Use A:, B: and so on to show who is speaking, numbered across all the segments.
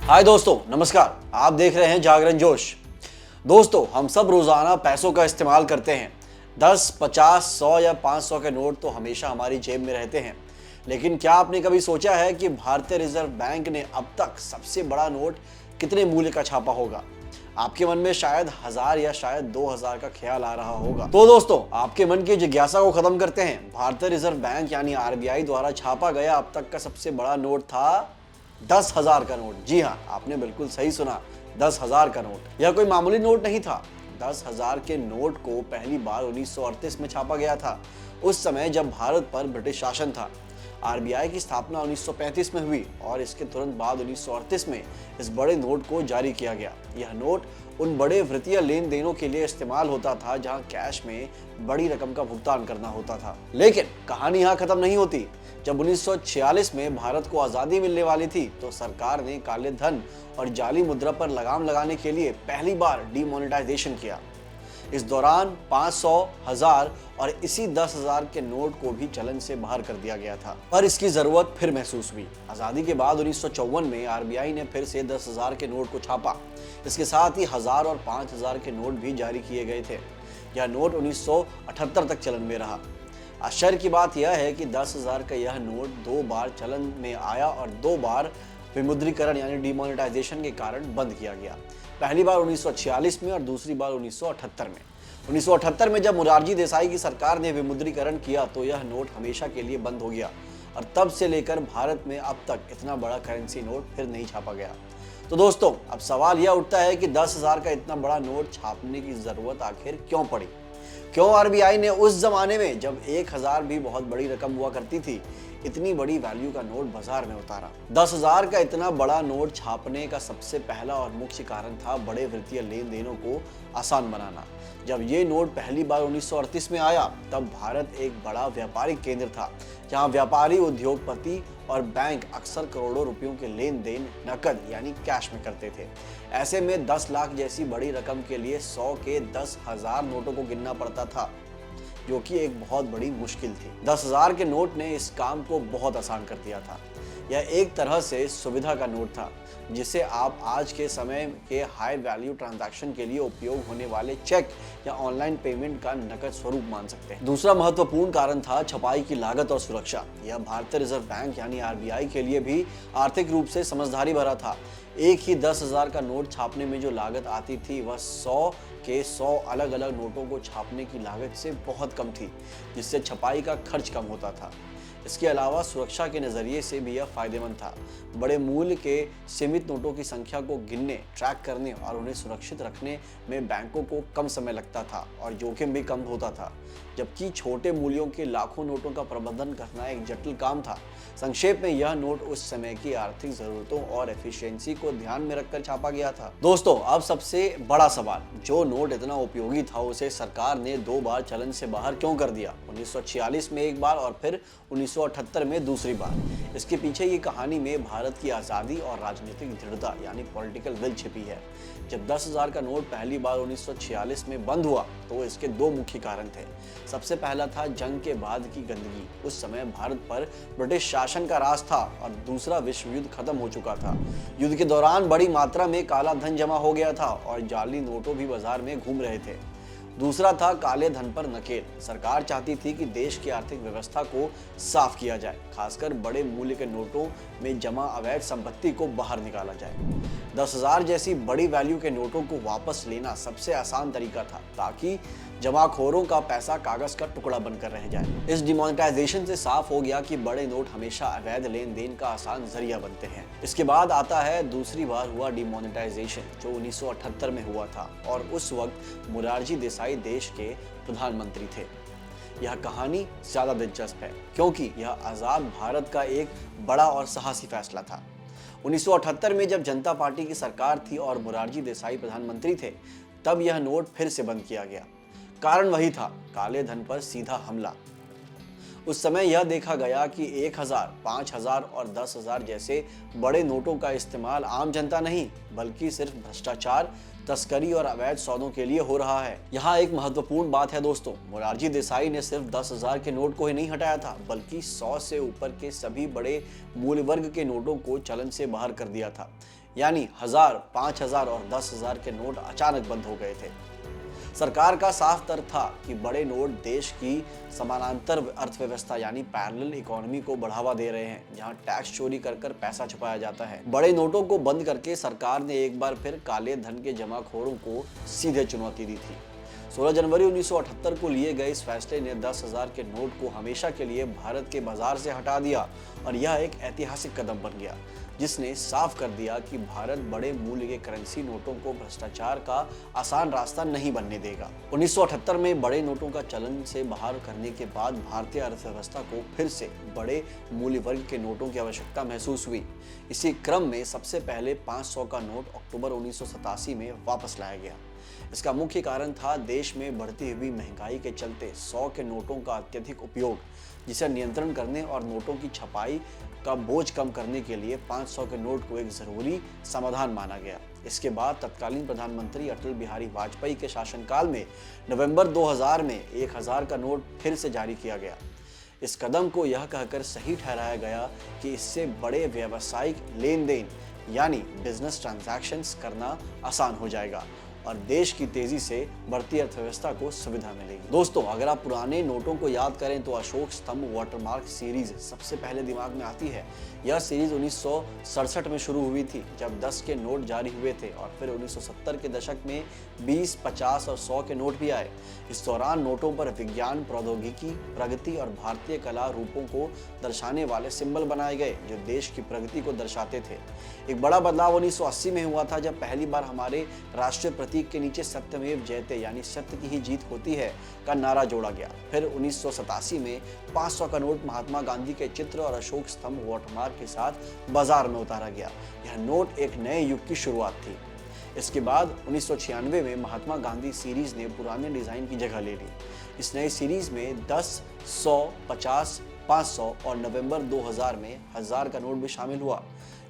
A: हाय दोस्तों, नमस्कार। आप देख रहे हैं जागरण जोश। दोस्तों, हम सब रोजाना पैसों का इस्तेमाल करते हैं। 10, 50, 100 या 500 के नोट तो हमेशा हमारी जेब में रहते हैं। लेकिन क्या आपने कभी सोचा है कि भारतीय रिजर्व बैंक ने अब तक सबसे बड़ा नोट कितने मूल्य का छापा होगा? आपके मन में शायद 1000 या शायद 2000 का ख्याल आ रहा होगा। तो दोस्तों, आपके मन की जिज्ञासा को खत्म करते हैं। भारतीय रिजर्व बैंक यानी आरबीआई द्वारा छापा गया अब तक का सबसे बड़ा नोट था 10,000 का नोट। जी हाँ, आपने बिल्कुल सही सुना, 10,000 का नोट। यह कोई मामूली नोट नहीं था। 10,000 के नोट को पहली बार 1938 में छापा गया था, उस समय जब भारत पर ब्रिटिश शासन था। आरबीआई की स्थापना 1935 में हुई और इसके तुरंत बाद 1938 में इस बड़े नोट को जारी किया गया। यह नोट उन बड़े वित्तीय लेन देनों के लिए इस्तेमाल होता था जहां कैश में बड़ी रकम का भुगतान करना होता था। लेकिन कहानी यहाँ खत्म नहीं होती। जब 1946 में भारत को आजादी मिलने वाली थी तो सरकार ने काले धन और जाली मुद्रा पर लगाम लगाने के लिए पहली बार डीमोनेटाइजेशन किया। इस दौरान 500, 1000 और इसी 10,000 के नोट को भी चलन से बाहर कर दिया गया था। पर इसकी जरूरत फिर महसूस हुई। आजादी के बाद 1954 में आरबीआई ने फिर से 10,000 के नोट को छापा। इसके साथ ही 1000 और 5000 के नोट भी जारी किए गए थे। यह नोट 1978 तक चलन में रहा। आश्चर्य की बात यह है कि 10,000 का यह नोट 2 बार चलन में आया और 2 बार विमुद्रीकरण यानी डिमोनेटाइजेशन के कारण बंद किया गया। पहली बार 1946 में और दूसरी बार 1978 में। 1978 में जब मोरारजी देसाई की सरकार ने विमुद्रीकरण किया तो यह नोट हमेशा के लिए बंद हो गया और तब से लेकर भारत में अब तक इतना बड़ा करेंसी नोट फिर नहीं छापा गया। तो दोस्तों, अब सवाल यह उठता है कि 10,000 का इतना बड़ा नोट छापने की जरूरत आखिर क्यों पड़ी? क्यों आरबीआई ने उस जमाने में जब 1000 भी बहुत बड़ी रकम हुआ करती थी, इतनी बड़ी वैल्यू का नोट बाजार में उतारा? 10,000 का इतना बड़ा नोट छापने का सबसे पहला और मुख्य कारण था बड़े वित्तीय लेन देनों को आसान बनाना। जब ये नोट पहली बार 1938 में आया तब भारत एक बड़ा व्यापारिक केंद्र था जहां व्यापारी, उद्योगपति और बैंक अक्सर करोड़ों रुपयों के लेन देन नकद यानी कैश में करते थे। ऐसे में 10 लाख जैसी बड़ी रकम के लिए 100 के 10,000 नोटों को गिनना पड़ता था, जो कि एक बहुत बड़ी मुश्किल थी। 10,000 के नोट ने इस काम को बहुत आसान कर दिया था। यह एक तरह से सुविधा का नोट था जिसे आप आज के समय के हाई वैल्यू ट्रांजैक्शन के लिए उपयोग होने वाले चेक या ऑनलाइन पेमेंट का नकद स्वरूप मान सकते हैं। दूसरा महत्वपूर्ण कारण था छपाई की लागत और सुरक्षा। यह भारतीय रिजर्व बैंक यानी आरबीआई के लिए भी आर्थिक रूप से समझदारी भरा था। एक ही 10,000 का नोट छापने में जो लागत आती थी वह 100 के 100 अलग अलग नोटों को छापने की लागत से बहुत कम थी, जिससे छपाई का खर्च कम होता था। इसके अलावा सुरक्षा के नज़रिए से भी यह फायदेमंद था। बड़े मूल्य के सीमित नोटों की संख्या को गिनने, ट्रैक करने और उन्हें सुरक्षित रखने में बैंकों को कम समय लगता था और जोखिम भी कम होता था, जबकि छोटे मूल्यों के लाखों नोटों का प्रबंधन करना एक जटिल काम था। संक्षेप में यह नोट उस समय की आर्थिक जरूरतों और एफिशिएंसी को ध्यान में रखकर छापा गया था। दोस्तों, अब सबसे बड़ा सवाल, जो नोट इतना उपयोगी था उसे सरकार ने 2 बार चलन से बाहर क्यों कर दिया? 1946 में एक बार और फिर 1978 में दूसरी बार। इसके पीछे की कहानी में भारत की आज़ादी और राजनीतिक दृढ़ता यानी पॉलिटिकल विल छिपी है। जब 10,000 का नोट पहली बार 1946 में बंद हुआ तो इसके 2 मुख्य कारण थे। सबसे पहला था जंग के बाद की गंदगी। उस समय भारत पर ब्रिटिश शासन का राज था और दूसरा विश्व युद्ध खत्म हो चुका था। युद्ध के दौरान बड़ी मात्रा में काला धन जमा हो गया था और जाली नोटों भी बाजार में घूम रहे थे। दूसरा था काले धन पर नकेल। सरकार चाहती थी कि देश की आर्थिक व्यवस्था को साफ किया जाए, खासकर बड़े मूल्य के नोटों में जमा अवैध संपत्ति को बाहर निकाला जाए। 10,000 जैसी बड़ी वैल्यू के नोटों को वापस लेना सबसे आसान तरीका था ताकि जमाखोरों का पैसा कागज का टुकड़ा बनकर रह जाए। इस डिमोनेटाइजेशन से साफ हो गया कि बड़े नोट हमेशा अवैध लेन देन का आसान जरिया बनते हैं। इसके बाद आता है दूसरी बार हुआ डिमोनेटाइजेशन, जो 1978 में हुआ था और उस वक्त मोरारजी देसाई देश के प्रधानमंत्री थे। यह कहानी ज्यादा दिलचस्प है क्योंकि यह आजाद भारत का एक बड़ा और साहसी फैसला था। 1978 में जब जनता पार्टी की सरकार थी और मोरारजी देसाई प्रधानमंत्री थे, तब यह नोट फिर से बंद किया गया। कारण वही था, काले धन पर सीधा हमला। उस समय यह देखा गया कि 1000, 5000 और 10,000 जैसे बड़े नोटों का इस्तेमाल आम जनता नहीं बल्कि सिर्फ भ्रष्टाचार, तस्करी और अवैध सौदों के लिए हो रहा है। यहाँ एक महत्वपूर्ण बात है दोस्तों, मोरारजी देसाई ने सिर्फ 10,000 के नोट को ही नहीं हटाया था बल्कि 100 से ऊपर के सभी बड़े मूल्य वर्ग के नोटों को चलन से बाहर कर दिया था। यानी 1000, 5000 और 10,000 के नोट अचानक बंद हो गए थे। सरकार का साफ तर्क था कि बड़े नोट देश की समानांतर अर्थव्यवस्था यानी पैरेलल इकोनॉमी को बढ़ावा दे रहे हैं, जहां टैक्स चोरी कर कर पैसा छुपाया जाता है। बड़े नोटों को बंद करके सरकार ने एक बार फिर काले धन के जमाखोरों को सीधे चुनौती दी थी। 16 जनवरी 1978 को लिए गए इस फैसले ने 10,000 के नोट को हमेशा के लिए भारत के बाजार से हटा दिया और यह एक ऐतिहासिक कदम बन गया, जिसने साफ कर दिया कि भारत बड़े मूल्य के करेंसी नोटों को भ्रष्टाचार का आसान रास्ता नहीं बनने देगा। 1978 में बड़े नोटों का चलन से बाहर करने के बाद भारतीय अर्थव्यवस्था को फिर से बड़े मूल्य वर्ग के नोटों की आवश्यकता महसूस हुई। इसी क्रम में सबसे पहले 500 का नोट अक्टूबर 1987 में वापस लाया गया। इसका मुख्य कारण था देश में बढ़ती हुई महंगाई के चलते 100 के नोटों का अत्यधिक उपयोग, जिसे नियंत्रण करने और नोटों की छपाई का बोझ कम करने के लिए 500 के नोट को एक जरूरी समाधान माना गया। इसके बाद तत्कालीन प्रधानमंत्री अटल बिहारी वाजपेयी के शासनकाल में नवंबर 2000 में 1000 का नोट फिर से जारी किया गया। इस कदम को यह कहकर सही ठहराया गया कि इससे बड़े व्यावसायिक लेन देन यानी बिजनेस ट्रांजैक्शंस करना आसान हो जाएगा और देश की तेजी से बढ़ती अर्थव्यवस्था को सुविधा मिलेगी। दोस्तों, अगर आप पुराने नोटों को याद करें तो अशोक स्तंभ वाटरमार्क सीरीज सबसे पहले दिमाग में आती है। यह सीरीज 1967 में शुरू हुई थी जब 10 के नोट जारी हुए थे और फिर 1970 के दशक में 20, 50 और 100 के नोट भी आए। इस दौरान नोटों पर विज्ञान, प्रौद्योगिकी, प्रगति और भारतीय कला रूपों को दर्शाने वाले सिंबल बनाए गए जो देश की प्रगति को दर्शाते थे। एक बड़ा बदलाव 1980 में हुआ था जब पहली बार हमारे राष्ट्रीय प्रतीक के नीचे सत्यमेव जयते यानी सत्य की ही जीत होती है का नारा जोड़ा गया। फिर 1987 में 500 का नोट महात्मा गांधी के चित्र और अशोक स्तंभ वाटरमार्क के साथ बाजार में उतारा गया। यह नोट एक नए युग की शुरुआत थी। इसके बाद 1996 में महात्मा गांधी सीरीज ने पुराने डिजाइन की जगह ले ली। इस नई सीरीज में 10, 100, 50, 500 और नवंबर 2000 में 1000 का नोट भी शामिल हुआ।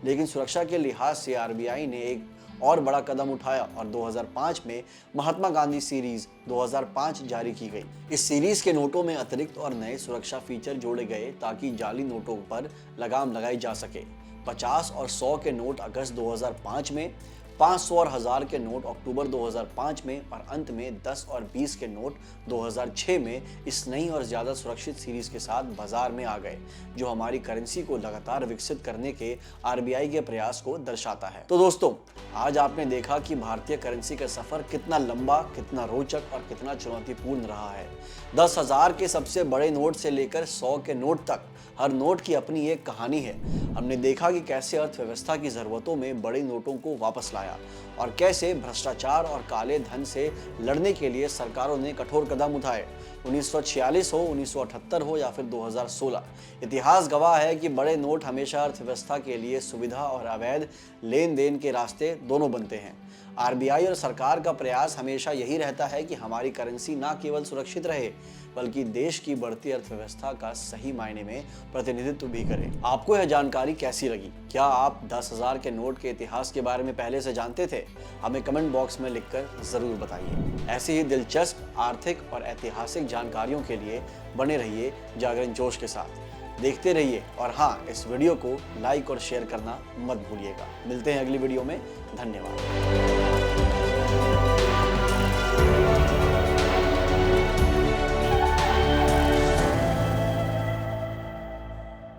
A: लेकिन सुरक्षा के लिहाज से आरबीआई ने एक और बड़ा कदम उठाया और 2005 में महात्मा गांधी सीरीज 2005 जारी की गई। इस सीरीज के नोटों में अतिरिक्त और नए सुरक्षा फीचर जोड़े गए ताकि जाली नोटों पर लगाम लगाई जा सके। 50 और 100 के नोट अगस्त 2005 में, 500 और 1000 के नोट अक्टूबर 2005 में और अंत में 10 और 20 के नोट 2006 में इस नई और ज्यादा सुरक्षित सीरीज के साथ बाजार में आ गए, जो हमारी करेंसी को लगातार विकसित करने के आरबीआई के प्रयास को दर्शाता है। तो दोस्तों, आज आपने देखा कि भारतीय करेंसी का सफर कितना लंबा, कितना रोचक और कितना चुनौतीपूर्ण रहा है। 10,000 के सबसे बड़े नोट से लेकर 100 के नोट तक हर नोट की अपनी एक कहानी है। हमने देखा कि कैसे अर्थव्यवस्था की जरूरतों में बड़े नोटों को वापस लाया और कैसे भ्रष्टाचार और काले धन से लड़ने के लिए सरकारों ने कठोर कदम उठाए। 1946 हो, 1978 हो या फिर 2016, इतिहास गवाह है कि बड़े नोट हमेशा अर्थव्यवस्था के लिए सुविधा और अवैध लेन देन के रास्ते दोनों बनते हैं। आरबीआई और सरकार का प्रयास हमेशा यही रहता है कि हमारी करेंसी न केवल सुरक्षित रहे बल्कि देश की बढ़ती अर्थव्यवस्था का सही मायने में प्रतिनिधित्व भी करे। आपको यह जानकारी कैसी लगी? क्या आप 10,000 के नोट के इतिहास के बारे में पहले से जानते थे? हमें कमेंट बॉक्स में लिखकर जरूर बताइए। ऐसी ही दिलचस्प आर्थिक और ऐतिहासिक जानकारियों के लिए बने रहिए जागरण जोश के साथ। देखते रहिए और हाँ, इस वीडियो को लाइक और शेयर करना मत भूलिएगा। मिलते हैं अगली वीडियो में। धन्यवाद।